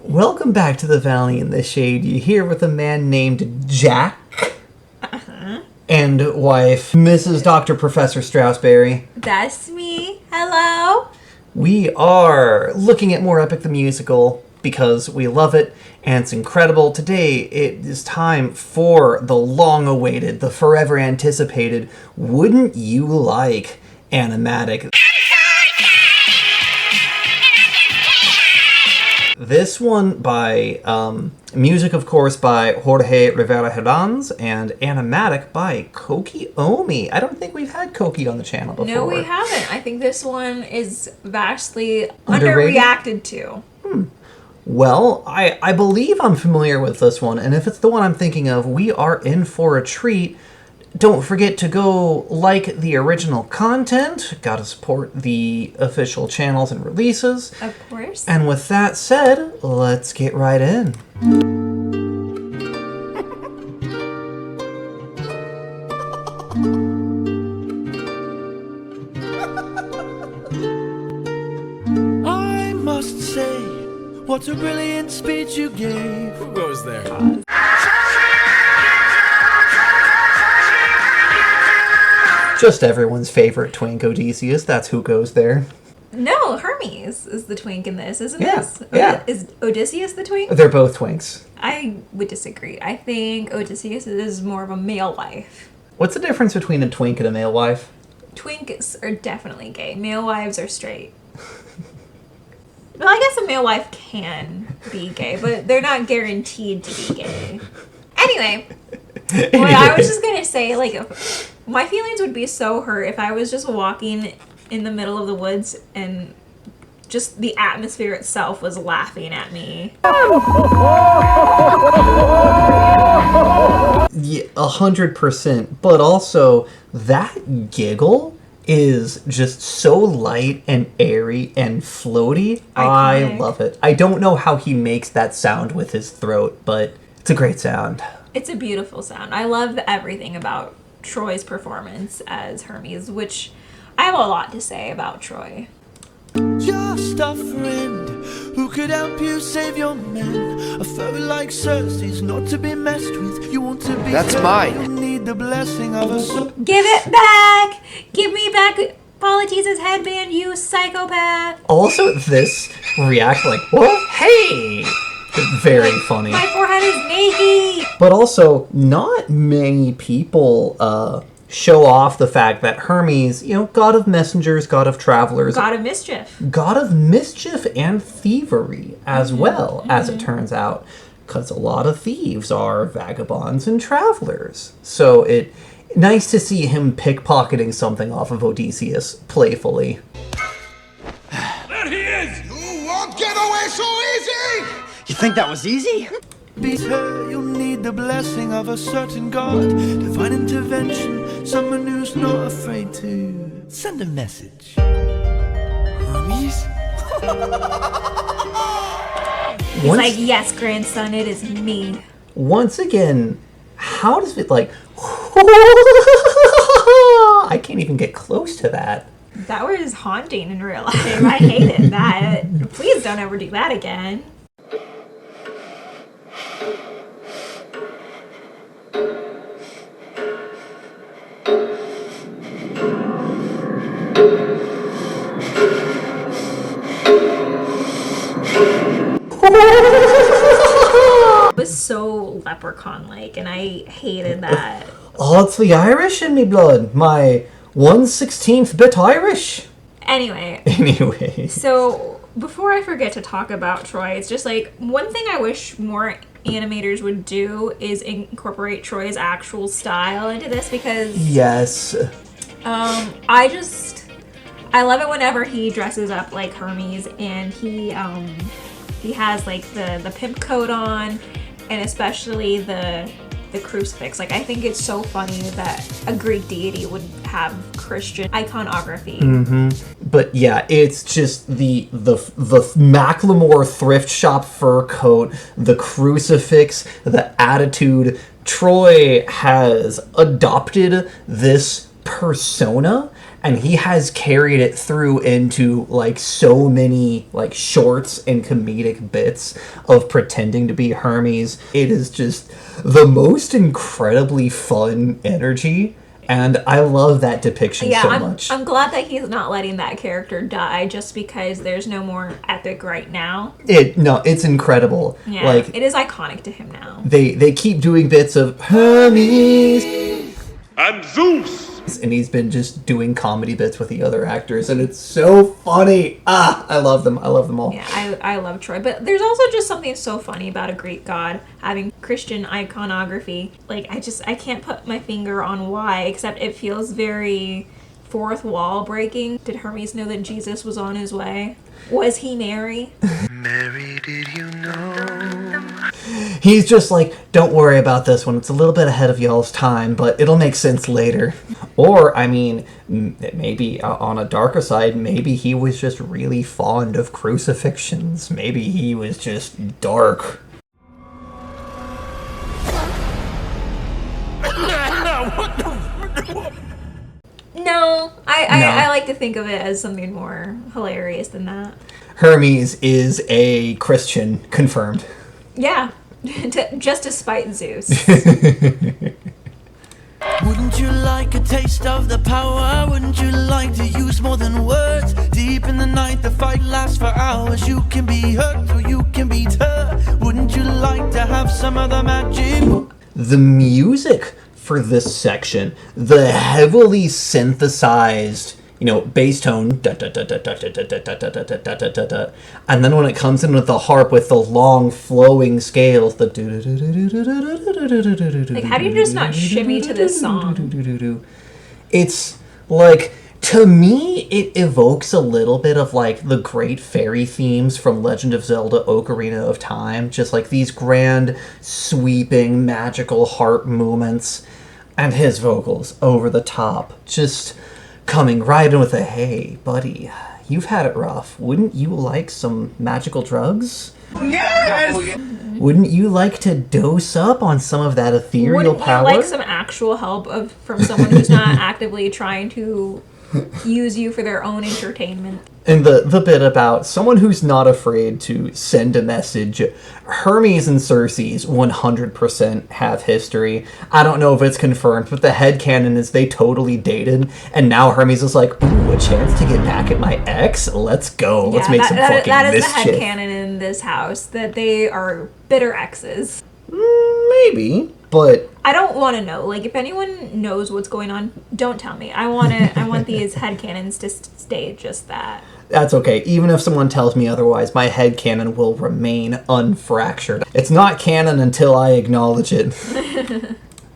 Welcome back to the Valley in the Shade. You're here with a man named Jack and wife, Mrs. Dr. Professor Straussberry. That's me. Hello. We are looking at More Epic the Musical because we love it and it's incredible. Today it is time for the long-awaited, the forever anticipated, Wouldn't You Like animatic. This one by, music of course by Jorge Rivera-Herrans and animatic by Koki Omi. I don't think we've had Koki on the channel before. No, we haven't. I think this one is vastly Underrated? underreacted to. Well, I believe I'm familiar with this one, and if it's the one I'm thinking of, we are in for a treat. Don't forget to go like the original content. Gotta support the official channels and releases. Of course. And with that said, let's get right in. I must say, what a brilliant speech you gave. Who goes there? Just everyone's favorite twink, Odysseus. That's who goes there. No, Hermes is the twink in this, isn't Yeah, this? yeah. Is Odysseus the twink? They're both twinks. I would disagree. I think Odysseus is more of a male wife. What's the difference between a twink and a male wife? Twinks are definitely gay. Male wives are straight. Well, I guess a male wife can be gay, but they're not guaranteed to be gay. Anyway, well, I was just gonna say, like, my feelings would be so hurt if I was just walking in the middle of the woods and just the atmosphere itself was laughing at me. Yeah, 100%. But also, that giggle is just so light and airy and floaty. I Iconic. love it. I don't know how he makes that sound with his throat, but it's a great sound. It's a beautiful sound. I love everything about Troy's performance as Hermes, which I have a lot to say about Troy. Just a friend who could help you save your men. A foe like Cersei's not to be messed with. You want to be That's fair, mine. You need the blessing of a Give it back! Give me back Polites' headband, you psychopath! Also, this react like, what? Hey! Very funny. My forehead is naked! But also, not many people show off the fact that Hermes, god of messengers, god of travelers, God of mischief. god of mischief and thievery as well, as it turns out. Because a lot of thieves are vagabonds and travelers. So nice to see him pickpocketing something off of Odysseus playfully. There he is! You won't get away so easy! You think that was easy? beat her. You'll need the blessing of a certain god. Divine intervention, someone who's not afraid to send a message. Hermes? He's like, yes, grandson, it is me. Once again, how does it like... I can't even get close to that. That was haunting in real life. I hated that. Please don't ever do that again. It was so leprechaun-like, and I hated that. Oh, it's the Irish in me blood. My 1/16th bit Irish. Anyway, Anyway. so before I forget to talk about Troy, it's just like one thing I wish more animators would do is incorporate Troy's actual style into this, because Yes. I love it whenever he dresses up like Hermes, and he has like the pimp coat on, and especially the crucifix. Like, I think it's so funny that a Greek deity would have Christian iconography. But yeah, it's just the Macklemore thrift shop fur coat, the crucifix, the attitude. Troy has adopted this persona and he has carried it through into like so many like shorts and comedic bits of pretending to be Hermes. It is just the most incredibly fun energy, and I love that depiction so much. I'm glad that he's not letting that character die just because there's no more Epic right now. It's incredible. Yeah, like, it is iconic to him now. They keep doing bits of Hermes I'm Zeus! and he's been just doing comedy bits with the other actors, and it's so funny. I love them all. Yeah, I love Troy, but there's also just something so funny about a Greek god having Christian iconography. Like, I can't put my finger on why, except it feels very fourth wall breaking. Did Hermes know that Jesus was on his way? Was he Mary? Mary, did you know? He's just like, don't worry about this one. It's a little bit ahead of y'all's time, but it'll make sense later. Or, I mean, maybe on a darker side, maybe he was just really fond of crucifixions. Maybe he was just dark. No, I like to think of it as something more hilarious than that. Hermes is a Christian, confirmed. Yeah, just to spite Zeus. Wouldn't you like a taste of the power? Wouldn't you like to use more than words? Deep in the night, the fight lasts for hours. You can be hurt or you can beat her. Wouldn't you like to have some of the magic? The music for this section, the heavily synthesized, bass tone, and then when it comes in with the harp with the long flowing scales, the Like, how do you just not shimmy to this song? It's like, to me, it evokes a little bit of like the great fairy themes from Legend of Zelda Ocarina of Time, just like these grand, sweeping, magical harp movements, and his vocals over the top, just coming right in with a, hey, buddy, you've had it rough. Wouldn't you like some magical drugs? Yes! Wouldn't you like to dose up on some of that ethereal power? Wouldn't you like some actual help from someone who's not actively trying to use you for their own entertainment? And the bit about someone who's not afraid to send a message. Hermes and Circe's 100% have history. I don't know if it's confirmed, but the headcanon is they totally dated, and now Hermes is like, ooh, a chance to get back at my ex? Let's go. Let's make some fucking that is mischief. the headcanon in this house, that they are bitter exes. Maybe, but I don't want to know. Like, if anyone knows what's going on, don't tell me. I want these headcanons to stay just that. that's okay. Even if someone tells me otherwise, my headcanon will remain unfractured. It's not canon until I acknowledge it.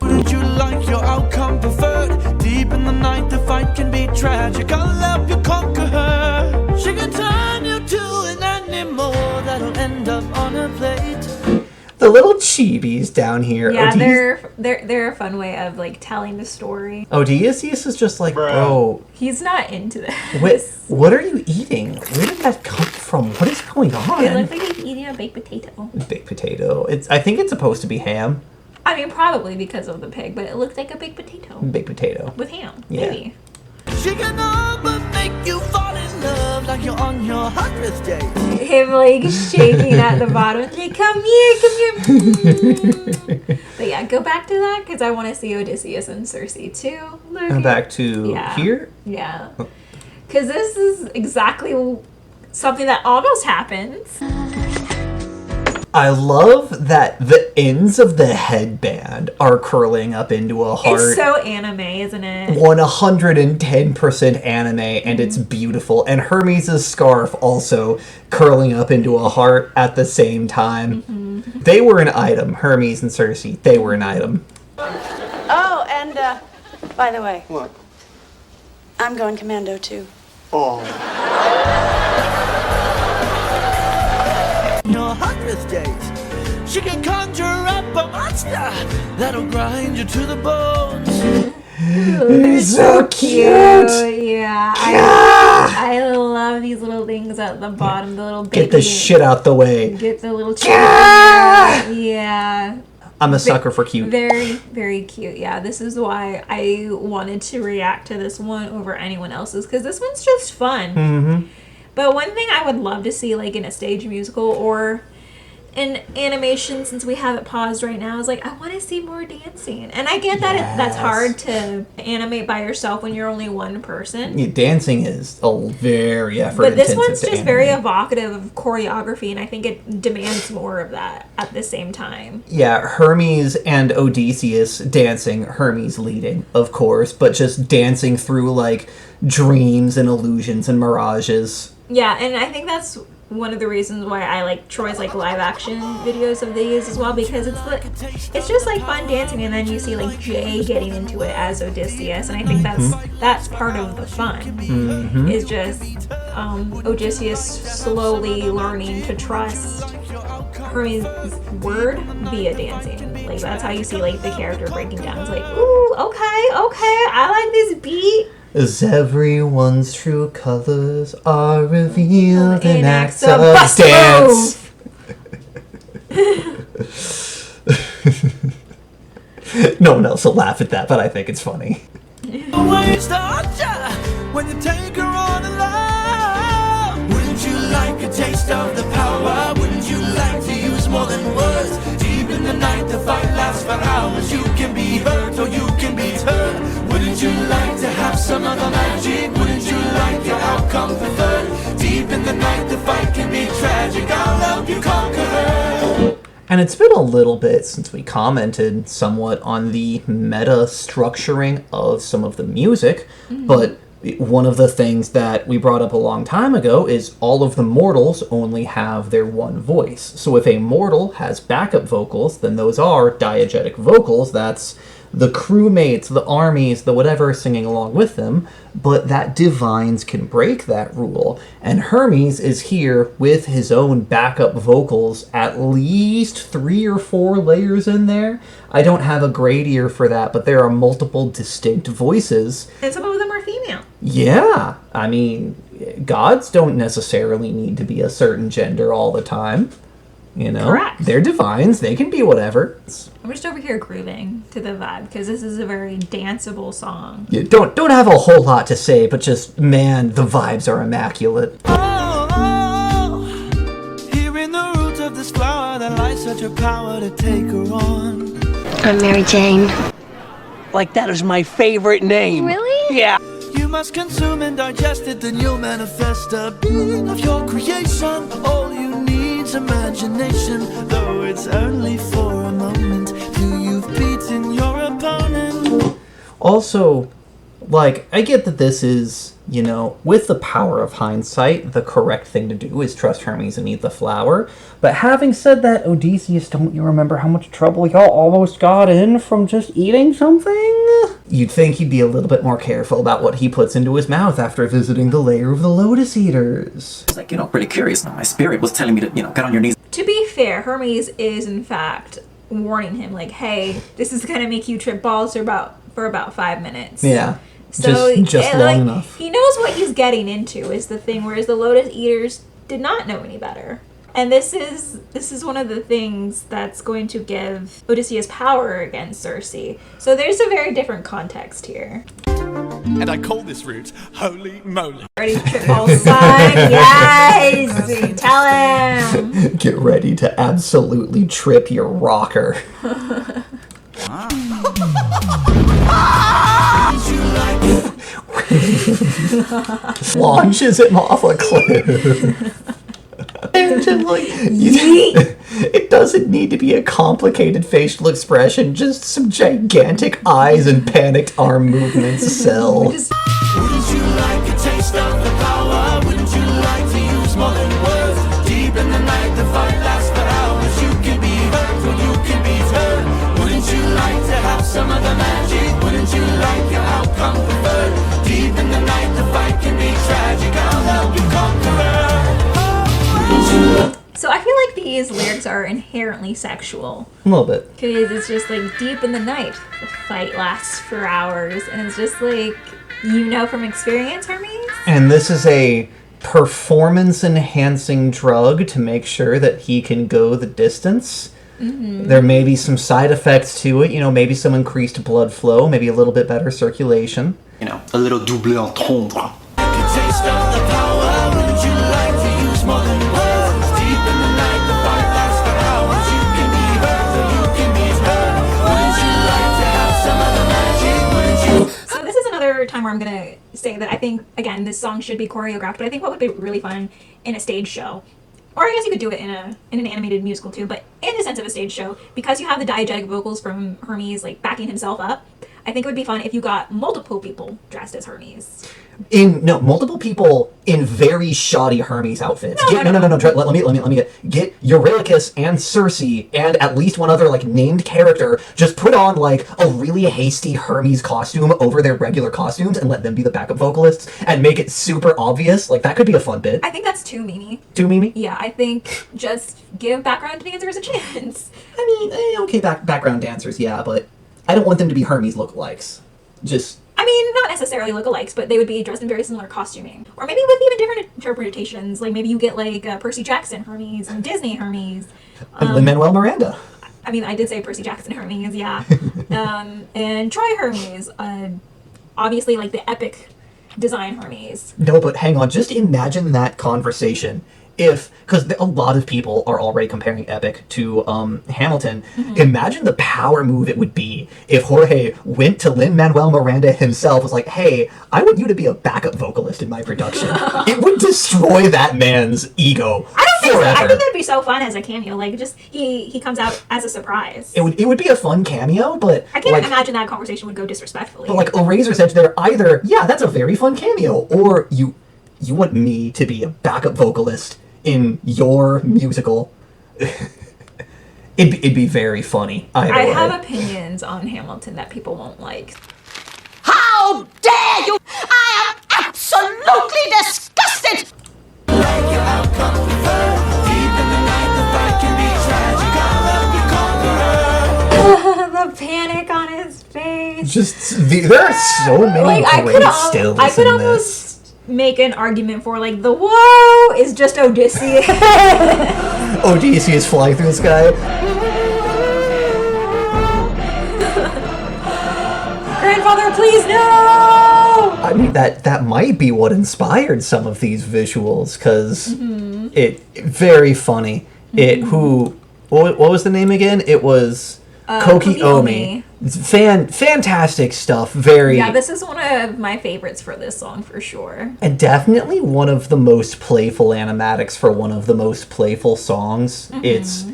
Wouldn't you like your outcome preferred? Deep in the night, the fight can be tragic. I'll help you conquer her. She can turn you to an animal that'll end up on her plate. The little chibis down here. Yeah, they're a fun way of like telling the story. Odysseus is just like, bro, He's not into this. what are you eating? Where did that come from? What is going on? It looks like he's eating a baked potato. Baked potato. I think it's supposed to be ham. I mean, probably because of the pig, but it looks like a baked potato Baked potato. with ham. Yeah. Maybe. She can all but make you fall in love like you're on your 100th day. Him like shaking at the bottom. Like, come here. But yeah, go back to that because I want to see Odysseus and Circe too. Look. Back to here? Yeah. Because this is exactly something that almost happens. I love that the ends of the headband are curling up into a heart. It's so anime, isn't it? 110% anime, and it's beautiful. And Hermes' scarf also curling up into a heart at the same time. Mm-hmm. They were an item, Hermes and Circe. They were an item. Oh, and by the way. What? I'm going commando too. Your 100th days. She can conjure up a monster that'll grind you to the bones. It's so cute! Yeah. I love these little things at the bottom. The little baby. Get the shit out the way. Get the little children. Yeah. I'm a sucker for cute. Very, very cute. Yeah, this is why I wanted to react to this one over anyone else's, because this one's just fun. Mm-hmm. But one thing I would love to see, like in a stage musical or in animation, since we have it paused right now, is like, I want to see more dancing. And I get that that's hard to animate by yourself when you're only one person. Yeah, dancing is a very effort But this intensive one's to just animate. very evocative of choreography, and I think it demands more of that at the same time. Yeah, Hermes and Odysseus dancing, Hermes leading, of course, but just dancing through, like, dreams and illusions and mirages. Yeah, and I think that's one of the reasons why I like Troy's like live action videos of these as well, because it's just like fun dancing, and then you see like Jay getting into it as Odysseus, and I think that's part of the fun, is just Odysseus slowly learning to trust Hermes' word via dancing. Like that's how you see like the character breaking down. It's like, ooh, okay, I like this beat. As everyone's true colors are revealed in acts of bust dance. No one else will laugh at that, but I think it's funny. Always start ya when you take her on alone. Wouldn't you like a taste of the power? Wouldn't you like to use more than words? Deep in the night, the fight lasts for hours. You can be hurt or you can be turned. Wouldn't you like to have some other magic? Wouldn't you like your outcome preferred? Deep in the night, the fight can be tragic. I'll help you conquer her. And it's been a little bit since we commented somewhat on the meta structuring of some of the music, but one of the things that we brought up a long time ago is all of the mortals only have their one voice. So if a mortal has backup vocals, then those are diegetic vocals. That's the crewmates, the armies, the whatever singing along with them, but that divines can break that rule. And Hermes is here with his own backup vocals, at least 3 or 4 layers in there. I don't have a grade ear for that, but there are multiple distinct voices. And some of them are female. Yeah, I mean, gods don't necessarily need to be a certain gender all the time. You know, Correct. They're divines. They can be whatever. I'm just over here grooving to the vibe because this is a very danceable song. You don't have a whole lot to say, but just, man, the vibes are immaculate. Oh, here in the roots of this flower that lies such a power to take her on. I'm Mary Jane. Like, that is my favorite name. Really? Yeah. You must consume and digest it, then you'll manifest a being of your creation. All you need's imagination, though it's only for a moment till you've beaten your opponent. Also, like, I get that this is, you know, with the power of hindsight, the correct thing to do is trust Hermes and eat the flower. But having said that, Odysseus, don't you remember how much trouble y'all almost got in from just eating something? You'd think he'd be a little bit more careful about what he puts into his mouth after visiting the lair of the Lotus Eaters. It's like, pretty curious now. My spirit was telling me to, get on your knees. To be fair, Hermes is in fact warning him, like, hey, this is gonna make you trip balls for about 5 minutes. Yeah. So just long enough. He knows what he's getting into is the thing, whereas the Lotus Eaters did not know any better. And this is one of the things that's going to give Odysseus power against Circe. So there's a very different context here. And I call this route Holy Moly. Ready to trip balls, son? Yes! Tell him! Get ready to absolutely trip your rocker. Launches him off a cliff. Just like, it doesn't need to be a complicated facial expression, just some gigantic eyes and panicked arm movements sell. Wouldn't you like a taste of the power? Wouldn't you like to use more than words? Deep in the night, the fight lasts for hours. You can be hurt or you can be turned. Wouldn't you like to have some of the magic? Wouldn't you like your outcome preferred? Deep in the night, the fight can be tragic. I'll help you conquer her. So I feel like these lyrics are inherently sexual. A little bit. Because it's just like, deep in the night, the fight lasts for hours. And it's just like, from experience, Hermes? And this is a performance-enhancing drug to make sure that he can go the distance. There may be some side effects to it, maybe some increased blood flow, maybe a little bit better circulation. You know, a little double entendre. Taste of the power, wouldn't you like to use more than words? Deep in the night, the fight lasts for hours. You can be hurt or you can be hurt. Wouldn't you like to have some of the magic? Wouldn't you? So this is another time where I'm gonna say that I think, again, this song should be choreographed, but I think what would be really fun in a stage show, or I guess you could do it in an animated musical too, but in the sense of a stage show, because you have the diegetic vocals from Hermes like backing himself up, I think it would be fun if you got multiple people dressed as Hermes. Multiple people in very shoddy Hermes outfits. No. Let me get Eurylochus and Circe and at least one other like named character. Just put on like a really hasty Hermes costume over their regular costumes and let them be the backup vocalists and make it super obvious. Like that could be a fun bit. I think that's too memey. Too memey? Yeah, I think just give background dancers a chance. I mean, okay, background dancers, yeah, but I don't want them to be Hermes lookalikes. I mean, not necessarily lookalikes, but they would be dressed in very similar costuming. Or maybe with even different interpretations. Like, maybe you get, like, Percy Jackson Hermes and Disney Hermes. And Lin-Manuel Miranda. I mean, I did say Percy Jackson Hermes, yeah. And Troy Hermes. Obviously, like, the epic design Hermes. No, but hang on. Just imagine that conversation. Because a lot of people are already comparing Epic to Hamilton. Imagine the power move it would be if Jorge went to Lin-Manuel Miranda himself, was like, hey, I want you to be a backup vocalist in my production. It would destroy that man's ego. I don't think so. forever. I think that'd be so fun as a cameo. Like, just he comes out as a surprise. It would be a fun cameo, but I can't imagine that conversation would go disrespectfully. But like a razor's edge there, either, yeah, that's a very fun cameo, or you want me to be a backup vocalist in your musical. It'd be very funny. I have opinions on Hamilton that people won't like. How dare you! I am absolutely disgusted! Like your outcome preferred. Deep in the night, the fight can be tragic. I'll help you conquer. The panic on his face. There are so many great stills I could in almost this. make an argument for like the whoa is just Odysseus. Odysseus flying through the sky. Grandfather, please no! I mean, that might be what inspired some of these visuals, because it very funny. What was the name again? It was Kokiomi. It's fantastic stuff. Yeah, this is one of my favorites for this song for sure. And definitely one of the most playful animatics for one of the most playful songs. It's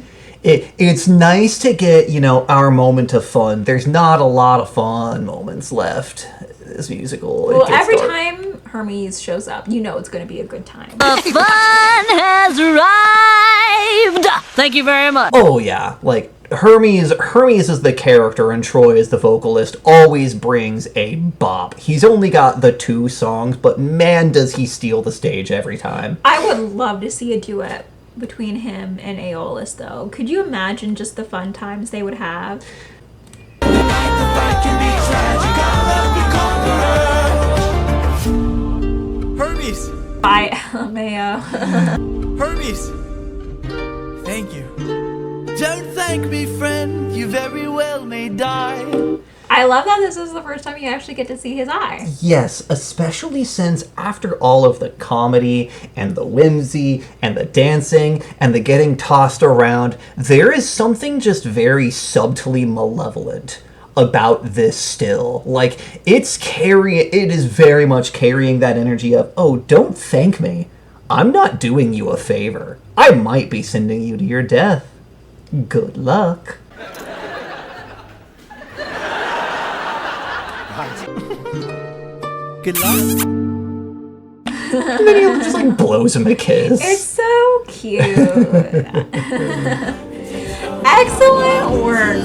nice to get, our moment of fun. There's not a lot of fun moments left in this musical. Well, every time Hermes shows up, it's going to be a good time. The fun has arrived! Thank you very much. Oh, yeah. Like, Hermes is the character and Troy is the vocalist, always brings a bop. He's only got the 2 songs, but man, does he steal the stage every time. I would love to see a duet between him and Aeolus, though. Could you imagine just the fun times they would have? Hermes! By LMAO. Hermes! Thank you. Don't thank me, friend. You very well may die. I love that this is the first time you actually get to see his eye. Yes, especially since after all of the comedy and the whimsy and the dancing and the getting tossed around, there is something just very subtly malevolent about this still. Like, it is very much carrying that energy of, oh, don't thank me. I'm not doing you a favor. I might be sending you to your death. Good luck. Good luck. And then he just like blows him a kiss. It's so cute. Excellent work.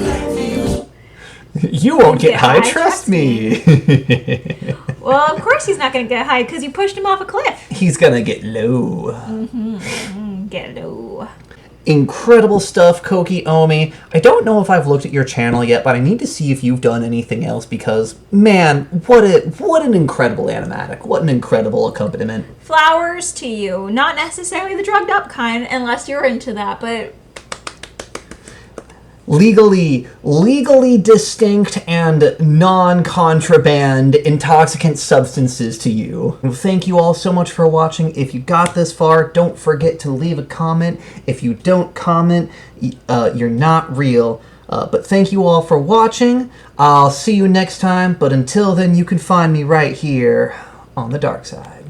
You won't get high, trust me. Well, of course he's not going to get high because you pushed him off a cliff. He's gonna get low. Get low. Incredible stuff, Kokiomi. I don't know if I've looked at your channel yet, but I need to see if you've done anything else because, man, what an incredible animatic. What an incredible accompaniment. Flowers to you. Not necessarily the drugged up kind, unless you're into that, but legally distinct and non-contraband intoxicant substances to you. Thank you all so much for watching. If you got this far, don't forget to leave a comment. If you don't comment, you're not real. But thank you all for watching. I'll see you next time, but until then, you can find me right here on the dark side.